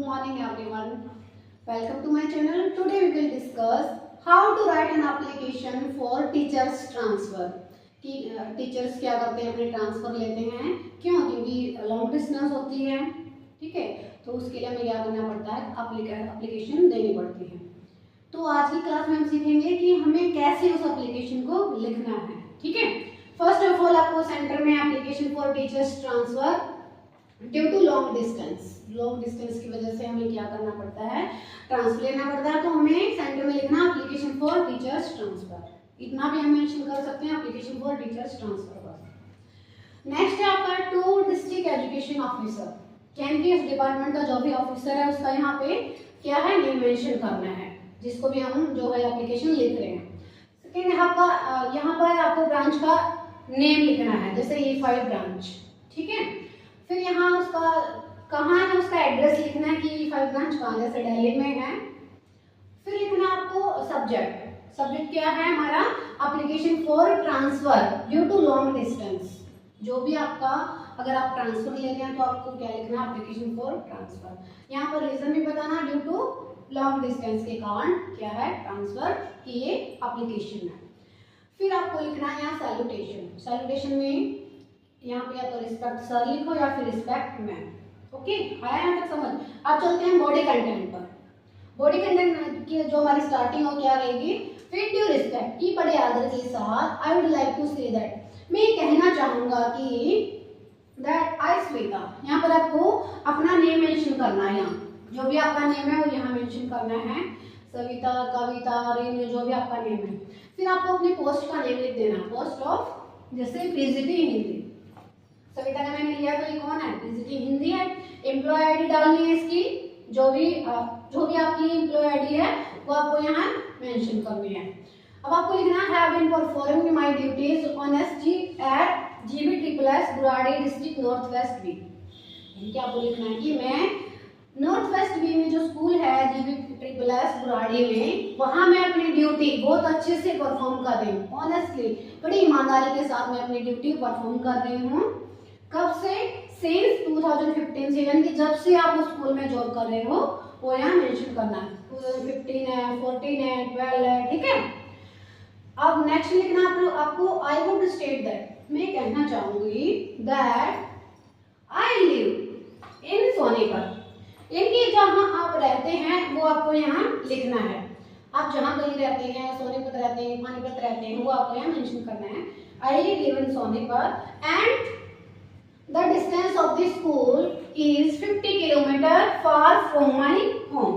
morning everyone. Welcome to my channel. Today we will discuss how to write an application for teachers transfer. कि teachers क्या करते हैं, अपने transfer लेते हैं, क्यों? क्योंकि लॉन्ग डिस्टेंस होती है, ठीक है, तो उसके लिए हमें क्या करना पड़ता है, एप्लीकेशन देनी पड़ती है। तो आज की क्लास में हम सीखेंगे कि हमें कैसे उस एप्लीकेशन को लिखना है, ठीक है। फर्स्ट ऑफ ऑल आपको सेंटर में application for teachers transfer due to long distance की वजह से हमें क्या करना पड़ता है, ट्रांसफर लेना पड़ता है। तो हमें सेंटर में लिखना एप्लीकेशन फॉर टीचर्स ट्रांसफर, इतना भी हम मेंशन कर सकते हैं, एप्लीकेशन फॉर टीचर्स ट्रांसफर बस। नेक्स्ट है आपका टू डिस्ट्रिक्ट एजुकेशन ऑफिसर, यानी कि इस डिपार्टमेंट का जो भी ऑफिसर है उसका यहाँ पे क्या है, नेम मेंशन करना है, जिसको भी हम जो है एप्लीकेशन लिख रहे हैं। सेकेंड यहाँ पर आपको ब्रांच का नेम लिखना है, जैसे E5 ब्रांच, ठीक है। फिर यहाँ उसका कहाँ है, उसका एड्रेस लिखना है कि E5 ब्रांच कहाँ, जैसे दिल्ली में है। फिर लिखना आपको सब्जेक्ट क्या है हमारा, application for transfer due to long distance. जो भी आपका अगर आप ट्रांसफर ले रहे हैं तो आपको क्या लिखना है, एप्लीकेशन फॉर ट्रांसफर। यहाँ पर रीजन भी बताना, ड्यू टू लॉन्ग डिस्टेंस के कारण क्या है, ट्रांसफर की ये एप्लीकेशन है। फिर आपको लिखना है यहाँ सैल्यूटेशन में यहाँ पे या तो रिस्पेक्ट सर लिखो या फिर रिस्पेक्ट मैम। ओके, आया यहाँ तक समझ। अब चलते हैं बॉडी कंटेंट पर। बॉडी कंटेंट की जो हमारी स्टार्टिंग हो क्या रहेगी, विद ड्यू रिस्पेक्ट की बड़े आदर के साथ, I would like to say that, मैं कहना चाहूंगा कि दैट आई श्वेता। यहाँ पर आपको अपना नेम मेंशन करना है, यहाँ जो भी आपका नेम है वो यहाँ मेंशन करना है, सविता, कविता, रेणु, जो भी आपका नेम है। फिर आपको अपने पोस्ट का नेम लिख देना, पोस्ट ऑफ, जैसे पीजीटी हिंदी, सविता का मैंने लिया तो ये कौन है, पीजीटी हिंदी है। एम्प्लॉय आईडी डालनी है इसकी, जो भी आपकी एम्प्लॉय आईडी है वो आपको यहाँ मेंशन करनी है। अब आपको लिखना है, have been performing my duties on SG at GB triple S Burari district north west B. यानी आपको लिखना है कि मैं नॉर्थ वेस्ट बी में जो स्कूल है जीबी ट्रिपल एस बुराड़ी में, वहां मैं अपनी ड्यूटी बहुत अच्छे से परफॉर्म कर रही हूँ। ऑनेस्टली, बड़ी ईमानदारी के साथ मैं अपनी ड्यूटी परफॉर्म कर रही हूँ। कब से, सिंस 2015 से, यानी कि जब से आप उस स्कूल में जॉब कर रहे हो वो यहाँ मेंशन करना है। 2015 है, 14 है, 12 है, ठीक है। अब नेक्स्ट लिखना आपको आई वुड स्टेट दैट, मैं कहना चाहूंगी that I live in Sonipat, यानी जहाँ आप रहते हैं वो आपको यहाँ लिखना है। आप जहाँ कहीं रहते हैं, सोनीपत रहते हैं, पानीपत रहते हैं, वो आपको यहाँ मेंशन करना है, I live in Sonipat and the distance of the school is 50 kilometer far from my home।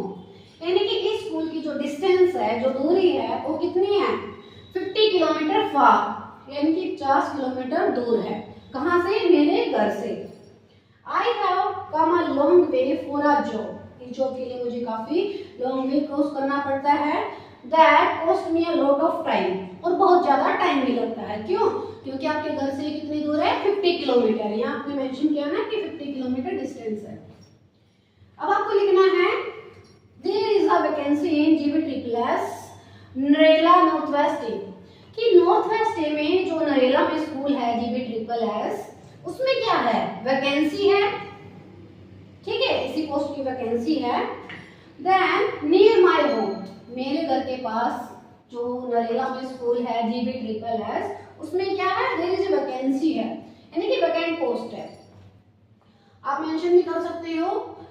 यानी कि इस स्कूल की जो डिस्टेंस है, जो दूरी है, वो कितनी है, 50 किलोमीटर फार, यानी कि 50 किलोमीटर दूर है। कहाँ से, मेरे घर से। I have come a long way for a job, इस जॉब के लिए मुझे काफी लॉन्ग वे क्रॉस करना पड़ता है। That cost me a lot of time, और बहुत ज्यादा टाइम भी लगता है। क्यों? क्योंकि आपके घर से कितनी दूर है, 50 किलोमीटर। यहाँ आपने मेंशन किया ना कि 50 किलोमीटर डिस्टेंस है। अब आपको लिखना है, there is a vacancy in GB triple S Narela north west A, कि नॉर्थ वेस्ट ए में जो नरेला में स्कूल है जीबी ट्रिपल एस, उसमें क्या है, वैकेंसी है, ठीक है, इसी पोस्ट की वैकेंसी है। देन नियर माय होम, मेरे घर के पास जो नरेला में स्कूल है जीबी ट्रिपल एस, उसमें क्या है, देयर इज वैकेंसी है, यानी कि वैकेंट पोस्ट है। आप मेंशन भी कर सकते हो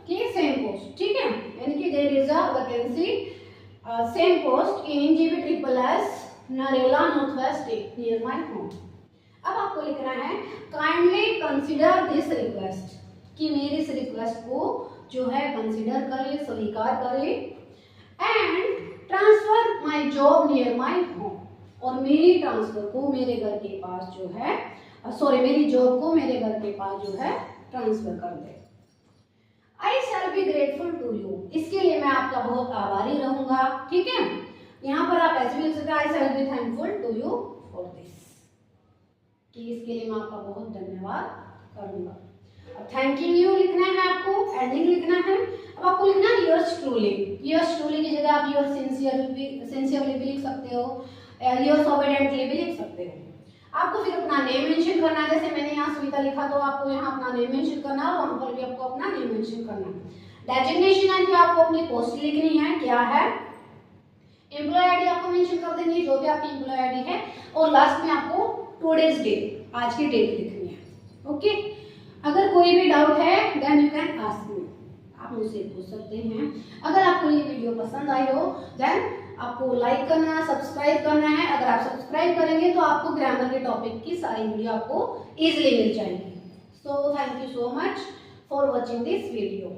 कि सेम पोस्ट, ठीक है, यानी कि there is a vacancy same post in GB triple S Narela north west near my home. अब आपको लिखना है, काइंडली कंसीडर दिस रिक्वेस्ट, कि मेरी इस रिक्वेस्ट को जो है कंसीडर करे, स्वीकार करे, and transfer my job near my home, और मेरी ट्रांसफर को मेरे घर के पास जो है, मेरी जॉब को मेरे घर के पास जो है ट्रांसफर कर दे। I shall be grateful to you, इसके लिए मैं आपका बहुत आभारी रहूंगा, ठीक है। यहाँ पर आप ऐसे भी लिख सकते हैं, I shall be thankful to you for this, कि इसके लिए मैं आपका बहुत धन्यवाद करूंगा। अब थैंकिंग यू लिखना है आपको, एंडिंग लिखना है। अब आपको लिखना है योर्स ट्रूली, योर्स ट्रूली की जगह आप योर्स सिंसियरली भी लिख सकते हो, योर्स ओबीडिएंटली भी लिख सकते हो। आपको फिर अपना नेम मेंशन करना है, जैसे मैंने यहाँ सविता लिखा तो आपको यहाँ अपना नेम मेंशन करना है, और वहाँ पर भी आपको अपना नेम मेंशन करना है। डेजिग्नेशन है कि आपको अपनी पोस्ट लिखनी है, क्या है। एम्प्लॉय आईडी आपको मेंशन कर देंगे, जो भी आपकी एम्प्लॉय आईडी है, और लास्ट में आपको टुडेज डेट, आज की डेट लिखनी है। ओके, अगर कोई भी डाउट है then you can ask me, आप मुझसे पूछ सकते हैं। अगर आपको ये वीडियो पसंद आई हो देन आपको लाइक करना है, सब्सक्राइब करना है। अगर आप सब्सक्राइब करेंगे तो आपको ग्रामर के टॉपिक की सारी वीडियो आपको इजीली मिल जाएंगी। So thank you so much for watching this video.